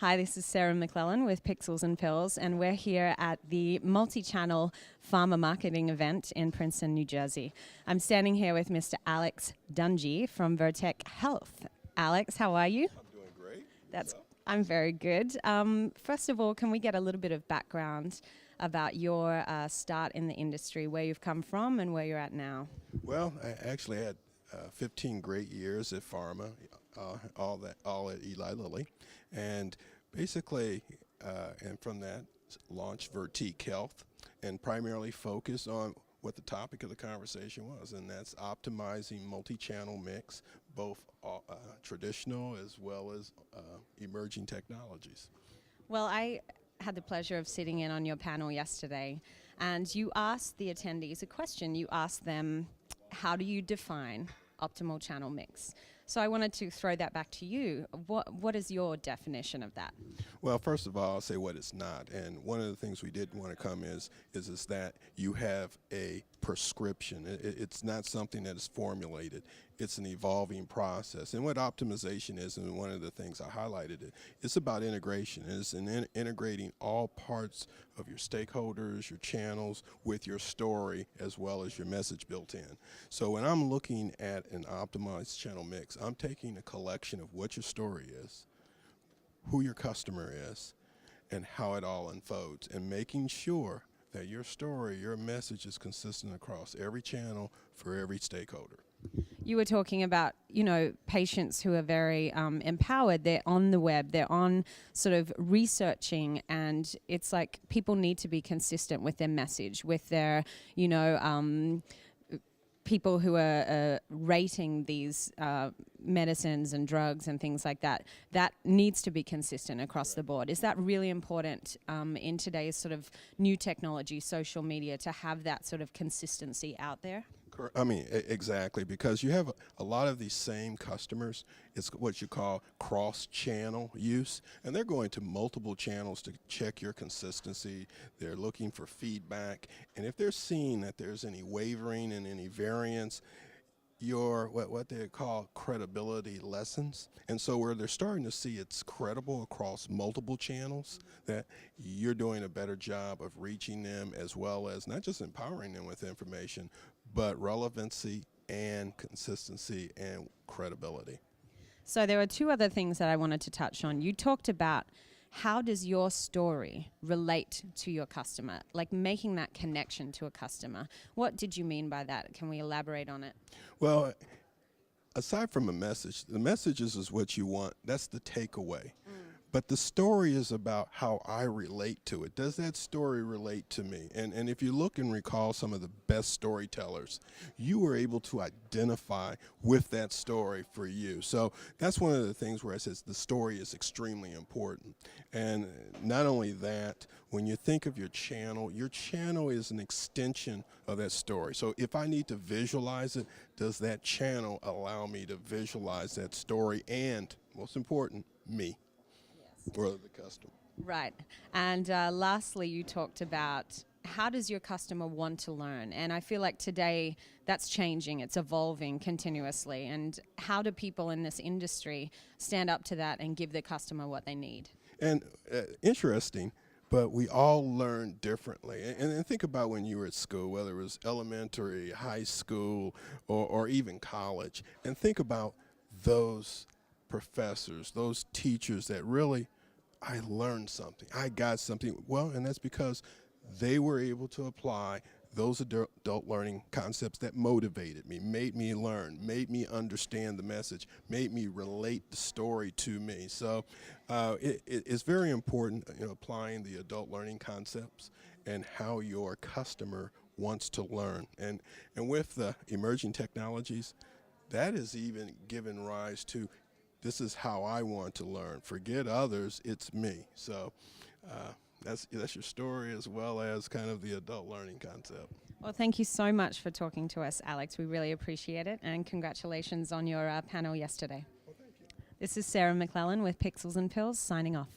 Hi, this is Sarah McClellan with Pixels and Pills, and we're here at the multi-channel pharma marketing event in Princeton, New Jersey. I'm standing here with Mr. Alexx Dungey from Vertique Health. Alex, how are you? I'm doing great. I'm very good. First of all, can we get a little bit of background about your start in the industry, where you've come from and where you're at now? Well, I actually had 15 great years at pharma, all at Eli Lilly, and basically, and from that launched Vertique Health, and primarily focused on what the topic of the conversation was, and that's optimizing multi-channel mix, both traditional as well as emerging technologies. Well, I had the pleasure of sitting in on your panel yesterday, and you asked the attendees a question. You asked them, how do you define optimal channel mix? So I wanted to throw that back to you. What is your definition of that? Well, first of all, I'll say what it's not. And one of the things we did want to come is that you have a prescription. It's not something that is formulated. It's an evolving process. And what optimization is, and one of the things I highlighted, it's about integration. It's integrating all parts of your stakeholders, your channels, with your story, as well as your message built in. So when I'm looking at an optimized channel mix, I'm taking a collection of what your story is, who your customer is, and how it all unfolds, and making sure that your story, your message is consistent across every channel for every stakeholder. You were talking about, patients who are very empowered. They're on the web. They're on sort of researching, and it's like people need to be consistent with their message, with their, people who are rating these medicines and drugs and things like that. That needs to be consistent across the board. Is that really important in today's sort of new technology, social media, to have that sort of consistency out there? I mean, exactly, because you have a lot of these same customers. It's what you call cross-channel use, and they're going to multiple channels to check your consistency. They're looking for feedback, and if they're seeing that there's any wavering and any variance, your what they call credibility lessens. And so where they're starting to see it's credible across multiple channels, that you're doing a better job of reaching them, as well as not just empowering them with information, but relevancy and consistency and credibility. So there are two other things that I wanted to touch on. You talked about how does your story relate to your customer, like making that connection to a customer. What did you mean by that? Can we elaborate on it? Well, aside from a message, the messages is what you want. That's the takeaway. But the story is about how I relate to it. Does that story relate to me? And if you look and recall some of the best storytellers, you were able to identify with that story for you. So that's one of the things where I says the story is extremely important. And not only that, when you think of your channel is an extension of that story. So if I need to visualize it, does that channel allow me to visualize that story and, most important, me? Or the customer. Right. And lastly, you talked about how does your customer want to learn? And I feel like today that's changing. It's evolving continuously. And how do people in this industry stand up to that and give the customer what they need? And interesting, but we all learn differently. And think about when you were at school, whether it was elementary, high school, or even college. And think about those professors, those teachers that really, I learned something, I got something. Well, and that's because they were able to apply those adult learning concepts that motivated me, made me learn, made me understand the message, made me relate the story to me. So it's very important, applying the adult learning concepts and how your customer wants to learn. And with the emerging technologies, that has even given rise to, this is how I want to learn. Forget others, it's me. So that's your story, as well as kind of the adult learning concept. Well, thank you so much for talking to us, Alex. We really appreciate it, and congratulations on your panel yesterday. Well, thank you. This is Sarah McClellan with Pixels and Pills, signing off.